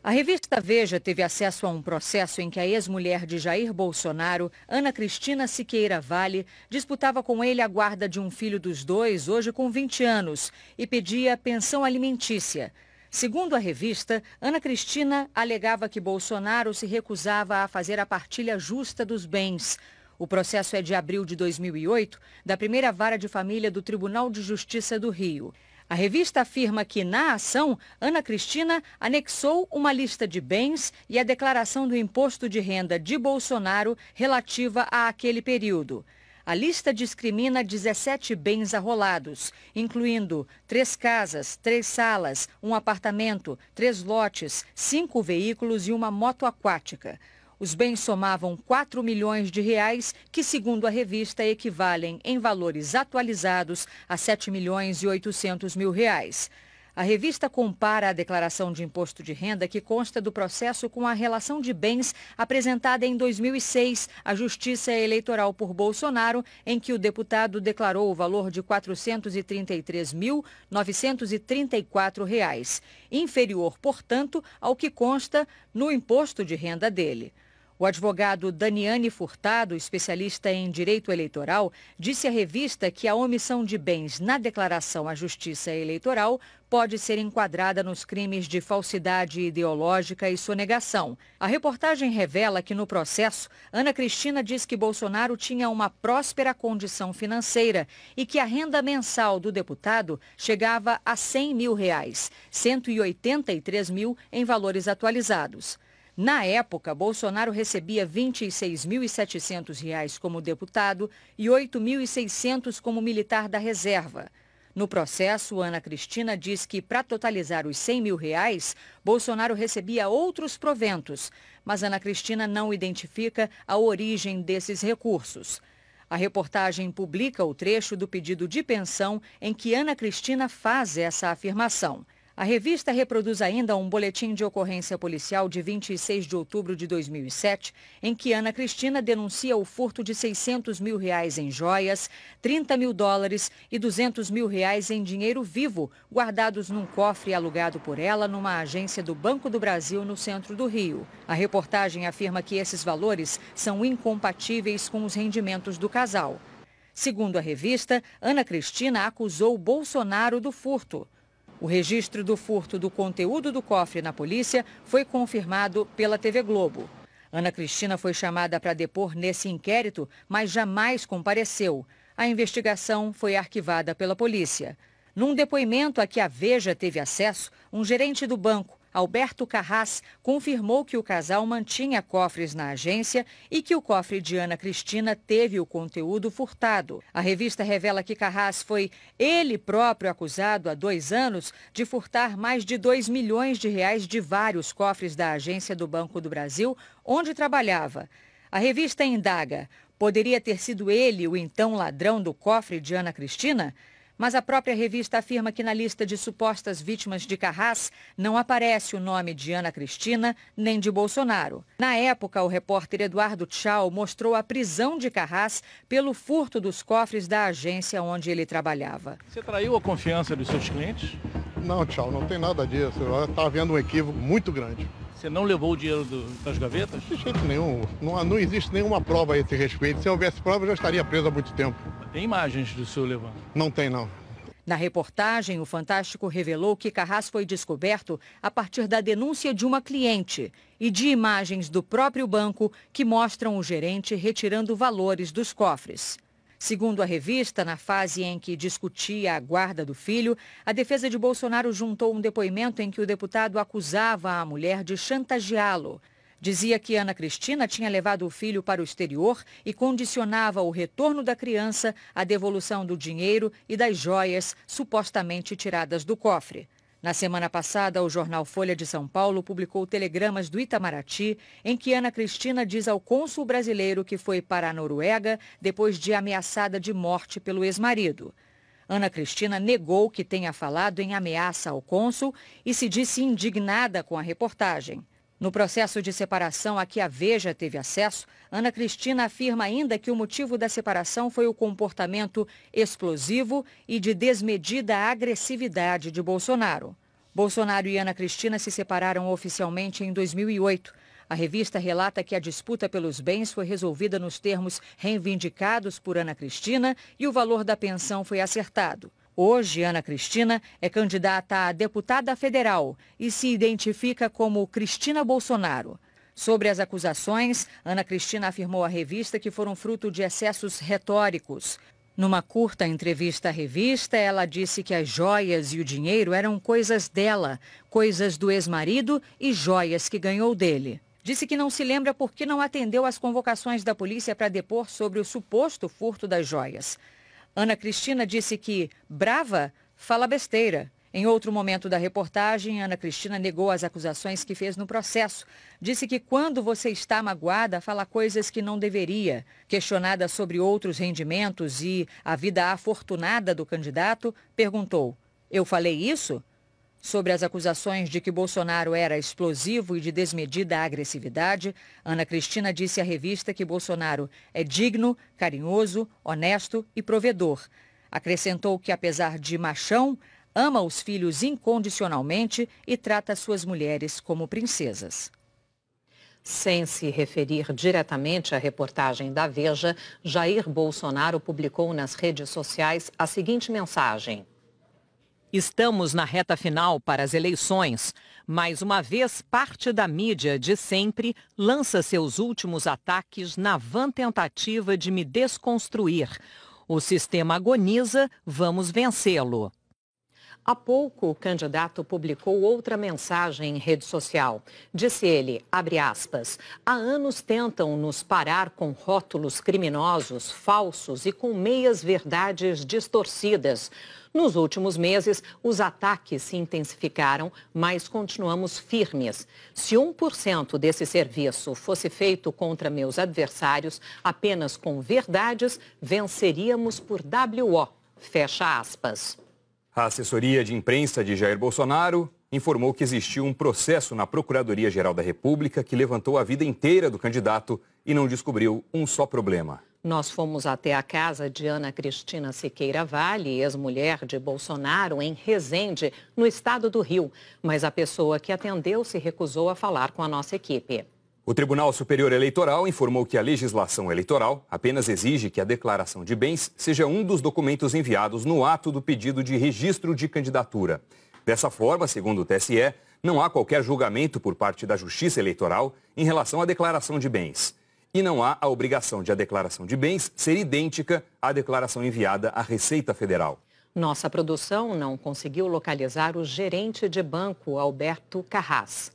A revista Veja teve acesso a um processo em que a ex-mulher de Jair Bolsonaro, Ana Cristina Siqueira Vale, disputava com ele a guarda de um filho dos dois, hoje com 20 anos, e pedia pensão alimentícia. Segundo a revista, Ana Cristina alegava que Bolsonaro se recusava a fazer a partilha justa dos bens. O processo é de abril de 2008, da primeira vara de família do Tribunal de Justiça do Rio. A revista afirma que, na ação, Ana Cristina anexou uma lista de bens e a declaração do imposto de renda de Bolsonaro relativa àquele período. A lista discrimina 17 bens arrolados, incluindo 3 casas, 3 salas, um apartamento, 3 lotes, 5 veículos e uma moto aquática. Os bens somavam 4 milhões de reais, que, segundo a revista, equivalem em valores atualizados a 7 milhões e 800 mil reais. A revista compara a declaração de imposto de renda que consta do processo com a relação de bens apresentada em 2006 à Justiça Eleitoral por Bolsonaro, em que o deputado declarou o valor de R$ 433.934, inferior, portanto, ao que consta no imposto de renda dele. O advogado Daniane Furtado, especialista em direito eleitoral, disse à revista que a omissão de bens na declaração à Justiça Eleitoral pode ser enquadrada nos crimes de falsidade ideológica e sonegação. A reportagem revela que no processo, Ana Cristina diz que Bolsonaro tinha uma próspera condição financeira e que a renda mensal do deputado chegava a R$ 100 mil, 183 mil em valores atualizados. Na época, Bolsonaro recebia R$ 26.700 como deputado e R$ 8.600 como militar da reserva. No processo, Ana Cristina diz que, para totalizar os R$ 100 mil, Bolsonaro recebia outros proventos, mas Ana Cristina não identifica a origem desses recursos. A reportagem publica o trecho do pedido de pensão em que Ana Cristina faz essa afirmação. A revista reproduz ainda um boletim de ocorrência policial de 26 de outubro de 2007, em que Ana Cristina denuncia o furto de R$ 600 mil em joias, $30 mil e R$ 200 mil em dinheiro vivo, guardados num cofre alugado por ela numa agência do Banco do Brasil no centro do Rio. A reportagem afirma que esses valores são incompatíveis com os rendimentos do casal. Segundo a revista, Ana Cristina acusou Bolsonaro do furto. O registro do furto do conteúdo do cofre na polícia foi confirmado pela TV Globo. Ana Cristina foi chamada para depor nesse inquérito, mas jamais compareceu. A investigação foi arquivada pela polícia. Num depoimento a que a Veja teve acesso, um gerente do banco, Alberto Carras, confirmou que o casal mantinha cofres na agência e que o cofre de Ana Cristina teve o conteúdo furtado. A revista revela que Carras foi ele próprio acusado há 2 anos de furtar mais de R$ 2 milhões de vários cofres da agência do Banco do Brasil, onde trabalhava. A revista indaga: poderia ter sido ele o então ladrão do cofre de Ana Cristina? Mas a própria revista afirma que na lista de supostas vítimas de Carras não aparece o nome de Ana Cristina nem de Bolsonaro. Na época, o repórter Eduardo Tchau mostrou a prisão de Carras pelo furto dos cofres da agência onde ele trabalhava. Você traiu a confiança dos seus clientes? Não, Tchau, não tem nada disso. Está havendo um equívoco muito grande. Você não levou o dinheiro das gavetas? De jeito nenhum. Não existe nenhuma prova a esse respeito. Se houvesse prova, eu já estaria preso há muito tempo. Tem imagens do seu levando? Não tem, não. Na reportagem, o Fantástico revelou que Carras foi descoberto a partir da denúncia de uma cliente e de imagens do próprio banco que mostram o gerente retirando valores dos cofres. Segundo a revista, na fase em que discutia a guarda do filho, a defesa de Bolsonaro juntou um depoimento em que o deputado acusava a mulher de chantageá-lo. Dizia que Ana Cristina tinha levado o filho para o exterior e condicionava o retorno da criança à devolução do dinheiro e das joias supostamente tiradas do cofre. Na semana passada, o jornal Folha de São Paulo publicou telegramas do Itamaraty em que Ana Cristina diz ao cônsul brasileiro que foi para a Noruega depois de ameaçada de morte pelo ex-marido. Ana Cristina negou que tenha falado em ameaça ao cônsul e se disse indignada com a reportagem. No processo de separação a que a Veja teve acesso, Ana Cristina afirma ainda que o motivo da separação foi o comportamento explosivo e de desmedida agressividade de Bolsonaro. Bolsonaro e Ana Cristina se separaram oficialmente em 2008. A revista relata que a disputa pelos bens foi resolvida nos termos reivindicados por Ana Cristina e o valor da pensão foi acertado. Hoje, Ana Cristina é candidata a deputada federal e se identifica como Cristina Bolsonaro. Sobre as acusações, Ana Cristina afirmou à revista que foram fruto de excessos retóricos. Numa curta entrevista à revista, ela disse que as joias e o dinheiro eram coisas dela, coisas do ex-marido e joias que ganhou dele. Disse que não se lembra por que não atendeu às convocações da polícia para depor sobre o suposto furto das joias. Ana Cristina disse que, brava, fala besteira. Em outro momento da reportagem, Ana Cristina negou as acusações que fez no processo. Disse que quando você está magoada, fala coisas que não deveria. Questionada sobre outros rendimentos e a vida afortunada do candidato, perguntou: "Eu falei isso?" Sobre as acusações de que Bolsonaro era explosivo e de desmedida agressividade, Ana Cristina disse à revista que Bolsonaro é digno, carinhoso, honesto e provedor. Acrescentou que, apesar de machão, ama os filhos incondicionalmente e trata suas mulheres como princesas. Sem se referir diretamente à reportagem da Veja, Jair Bolsonaro publicou nas redes sociais a seguinte mensagem: "Estamos na reta final para as eleições. Mais uma vez, parte da mídia de sempre lança seus últimos ataques na vã tentativa de me desconstruir. O sistema agoniza, vamos vencê-lo." Há pouco, o candidato publicou outra mensagem em rede social. Disse ele, abre aspas, "Há anos tentam nos parar com rótulos criminosos, falsos e com meias-verdades distorcidas. Nos últimos meses, os ataques se intensificaram, mas continuamos firmes. Se 1% desse serviço fosse feito contra meus adversários, apenas com verdades, venceríamos por WO." Fecha aspas. A assessoria de imprensa de Jair Bolsonaro informou que existiu um processo na Procuradoria-Geral da República que levantou a vida inteira do candidato e não descobriu um só problema. Nós fomos até a casa de Ana Cristina Siqueira Vale, ex-mulher de Bolsonaro, em Resende, no estado do Rio. Mas a pessoa que atendeu se recusou a falar com a nossa equipe. O Tribunal Superior Eleitoral informou que a legislação eleitoral apenas exige que a declaração de bens seja um dos documentos enviados no ato do pedido de registro de candidatura. Dessa forma, segundo o TSE, não há qualquer julgamento por parte da Justiça Eleitoral em relação à declaração de bens. E não há a obrigação de a declaração de bens ser idêntica à declaração enviada à Receita Federal. Nossa produção não conseguiu localizar o gerente de banco, Alberto Carras.